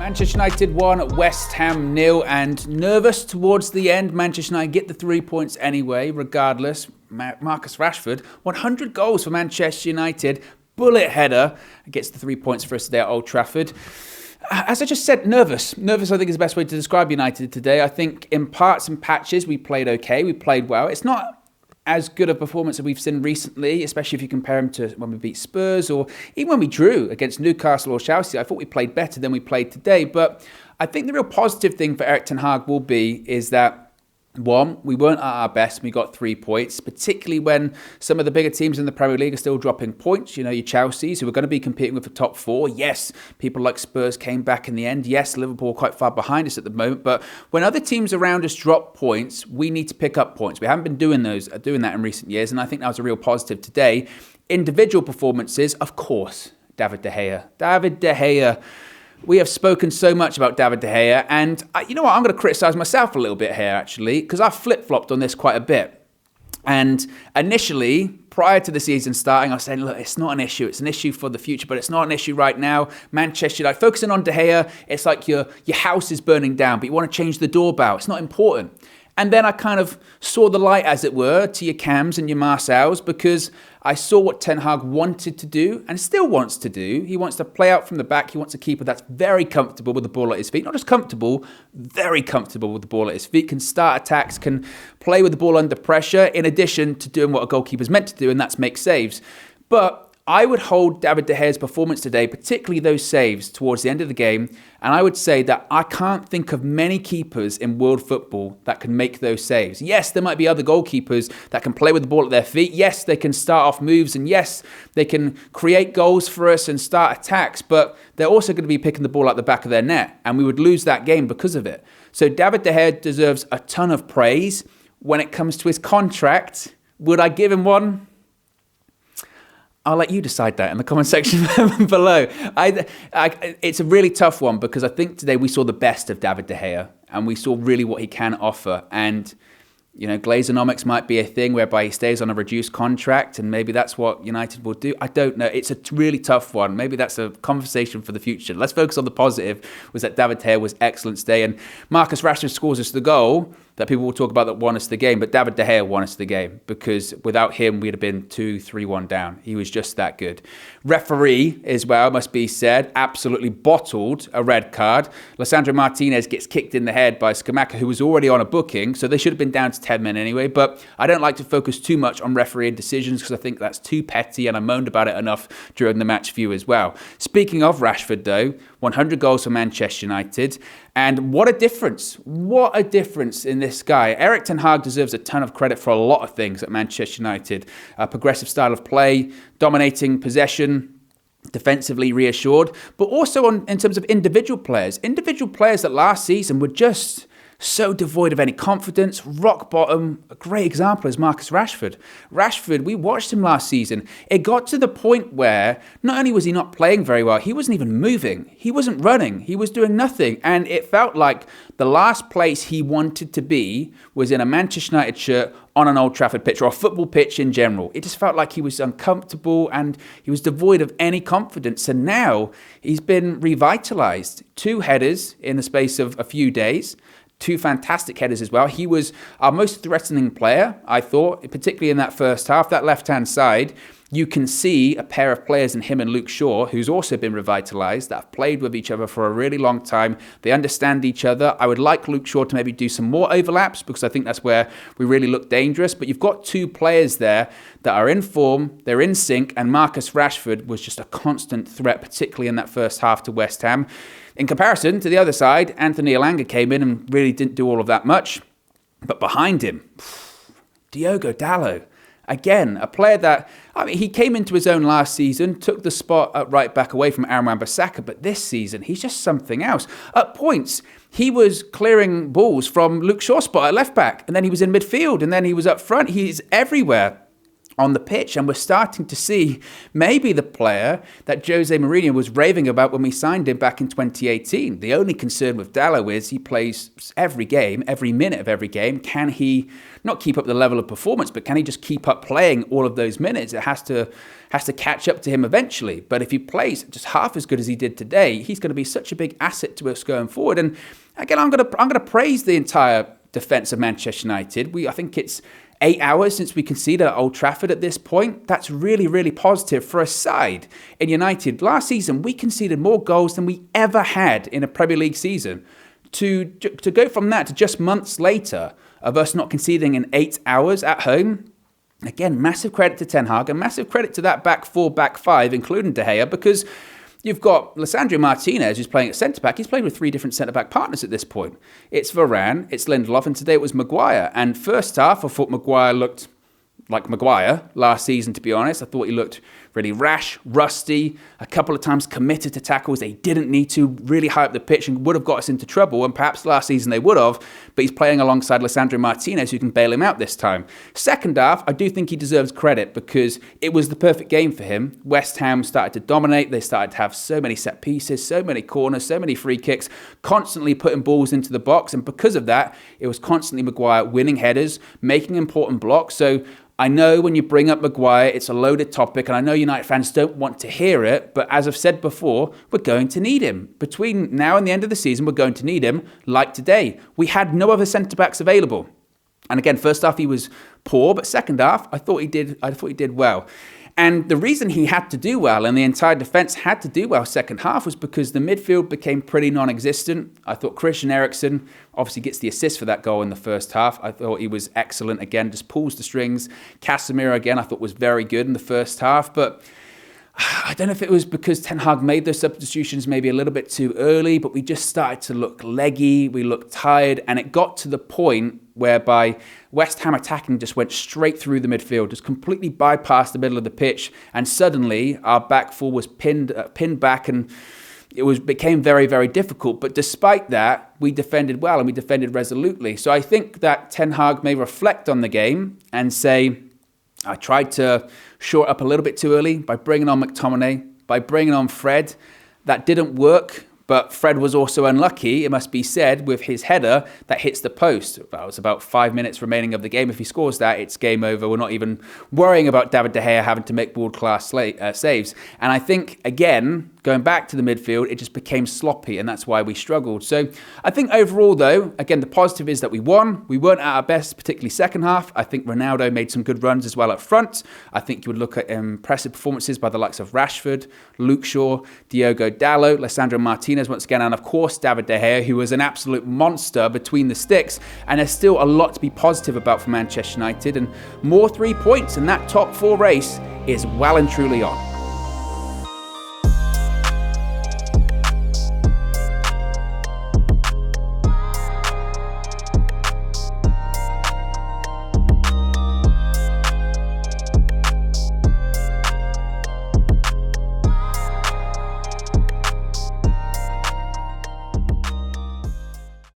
Manchester United 1, West Ham 0, and nervous towards the end. Manchester United get the 3 points anyway, regardless. Marcus Rashford, 100 goals for Manchester United. Bullet header gets the 3 points for us today at Old Trafford. As I just said, nervous. Nervous, I think, is the best way to describe United today. I think in parts and patches, we played okay. We played well. It's not as good a performance as we've seen recently, especially if you compare them to when we beat Spurs or even when we drew against Newcastle or Chelsea. I thought we played better than we played today. But I think the real positive thing for Erik ten Hag will be is that, one, we weren't at our best and we got 3 points, particularly when some of the bigger teams in the Premier League are still dropping points. You know, your Chelseas, who are going to be competing with the top four. Yes, people like Spurs came back in the end. Yes, Liverpool quite far behind us at the moment. But when other teams around us drop points, we need to pick up points. We haven't been doing that in recent years, and I think that was a real positive today. Individual performances, of course, David De Gea. We have spoken so much about David De Gea, and you know what? I'm going to criticise myself a little bit here, actually, because I've flip-flopped on this quite a bit. And initially, prior to the season starting, I was saying, look, it's not an issue. It's an issue for the future, but it's not an issue right now. Manchester United, focusing on De Gea, it's like your house is burning down, but you want to change the doorbell. It's not important. And then I kind of saw the light, as it were, to your Cams and your Marcels, because I saw what Ten Hag wanted to do and still wants to do. He wants to play out from the back. He wants a keeper that's very comfortable with the ball at his feet. Not just comfortable, very comfortable with the ball at his feet. Can start attacks, can play with the ball under pressure, in addition to doing what a goalkeeper's meant to do, and that's make saves. But I would hold David De Gea's performance today, particularly those saves towards the end of the game, and I would say that I can't think of many keepers in world football that can make those saves. Yes, there might be other goalkeepers that can play with the ball at their feet. Yes, they can start off moves, and yes, they can create goals for us and start attacks, but they're also going to be picking the ball out the back of their net, and we would lose that game because of it. So David De Gea deserves a ton of praise. When it comes to his contract, would I give him one? I'll let you decide that in the comment section below. It's a really tough one because I think today we saw the best of David De Gea and we saw really what he can offer. And, you know, Glazonomics might be a thing whereby he stays on a reduced contract and maybe that's what United will do. I don't know. It's a really tough one. Maybe that's a conversation for the future. Let's focus on the positive, was that David De Gea was excellent today. And Marcus Rashford scores us the goal that people will talk about that won us the game, but David De Gea won us the game because without him, we'd have been 2-3-1 down. He was just that good. Referee, as well, must be said, absolutely bottled a red card. Lisandro Martinez gets kicked in the head by Scamacca, who was already on a booking, so they should have been down to 10 men anyway, but I don't like to focus too much on referee decisions because I think that's too petty, and I moaned about it enough during the match view as well. Speaking of Rashford, though, 100 goals for Manchester United, and what a difference. What a difference in this guy. Erik ten Hag deserves a ton of credit for a lot of things at Manchester United. A progressive style of play, dominating possession, defensively reassured, but also in terms of individual players. Individual players that last season were just so devoid of any confidence, rock bottom. A great example is Marcus Rashford. Rashford, we watched him last season. It got to the point where not only was he not playing very well, he wasn't even moving. He wasn't running. He was doing nothing. And it felt like the last place he wanted to be was in a Manchester United shirt on an Old Trafford pitch or a football pitch in general. It just felt like he was uncomfortable and he was devoid of any confidence. And now he's been revitalised. 2 headers in the space of a few days. 2 fantastic headers as well. He was our most threatening player, I thought, particularly in that first half. That left-hand side, you can see a pair of players in him and Luke Shaw, who's also been revitalised, that have played with each other for a really long time. They understand each other. I would like Luke Shaw to maybe do some more overlaps because I think that's where we really look dangerous. But you've got 2 players there that are in form, they're in sync, and Marcus Rashford was just a constant threat, particularly in that first half to West Ham. In comparison to the other side, Anthony Elanga came in and really didn't do all of that much. But behind him, Diogo Dalot. Again, a player that, he came into his own last season, took the spot at right back away from Aaron Wan-Bissaka, but this season, he's just something else. At points, he was clearing balls from Luke Shaw's spot at left back, and then he was in midfield, and then he was up front. He's everywhere. on the pitch, and we're starting to see maybe the player that Jose Mourinho was raving about when we signed him back in 2018. The only concern with Dalot is he plays every game, every minute of every game. Can he not keep up the level of performance, but can he just keep up playing all of those minutes? It has to catch up to him eventually. But if he plays just half as good as he did today, he's going to be such a big asset to us going forward. And again, I'm going to praise the entire defence of Manchester United. I think it's 8 hours since we conceded at Old Trafford at this point. That's really, really positive for a side in United. Last season, we conceded more goals than we ever had in a Premier League season. To go from that to just months later of us not conceding in 8 hours at home, again, massive credit to Ten Hag and massive credit to that back four, back five, including De Gea, because you've got Lisandro Martinez, who's playing at centre-back. He's playing with 3 different centre-back partners at this point. It's Varane, it's Lindelof, and today it was Maguire. And first half, I thought Maguire looked like Maguire last season, to be honest. I thought he looked really rash, rusty, a couple of times committed to tackles they didn't need to, really high up the pitch and would have got us into trouble, and perhaps last season they would have, but he's playing alongside Lisandro Martinez, who can bail him out this time. Second half, I do think he deserves credit because it was the perfect game for him. West Ham started to dominate, they started to have so many set pieces, so many corners, so many free kicks, constantly putting balls into the box, and because of that, it was constantly Maguire winning headers, making important blocks. So I know when you bring up Maguire, it's a loaded topic, and I know United fans don't want to hear it, but as I've said before, we're going to need him. Between now and the end of the season, we're going to need him, like today. We had no other centre-backs available. And again, first half he was poor, but second half, I thought he did well. And the reason he had to do well and the entire defence had to do well second half was because the midfield became pretty non-existent. I thought Christian Eriksen obviously gets the assist for that goal in the first half. I thought he was excellent again, just pulls the strings. Casemiro again I thought was very good in the first half, but I don't know if it was because Ten Hag made those substitutions maybe a little bit too early, but we just started to look leggy, we looked tired, and it got to the point whereby West Ham attacking just went straight through the midfield, just completely bypassed the middle of the pitch, and suddenly our back four was pinned back, and it became very, very difficult. But despite that, we defended well and we defended resolutely. So I think that Ten Hag may reflect on the game and say, I tried to shore it up a little bit too early by bringing on McTominay, by bringing on Fred. That didn't work, but Fred was also unlucky, it must be said, with his header that hits the post. That was about 5 minutes remaining of the game. If he scores that, it's game over. We're not even worrying about David De Gea having to make world-class saves. And I think, again, going back to the midfield, it just became sloppy, and that's why we struggled. So I think overall, though, again, the positive is that we won. We weren't at our best, particularly second half. I think Ronaldo made some good runs as well up front. I think you would look at impressive performances by the likes of Rashford, Luke Shaw, Diogo Dalot, Lisandro Martinez once again, and of course David De Gea, who was an absolute monster between the sticks. And there's still a lot to be positive about for Manchester United, and more 3 points, and that top 4 race is well and truly on.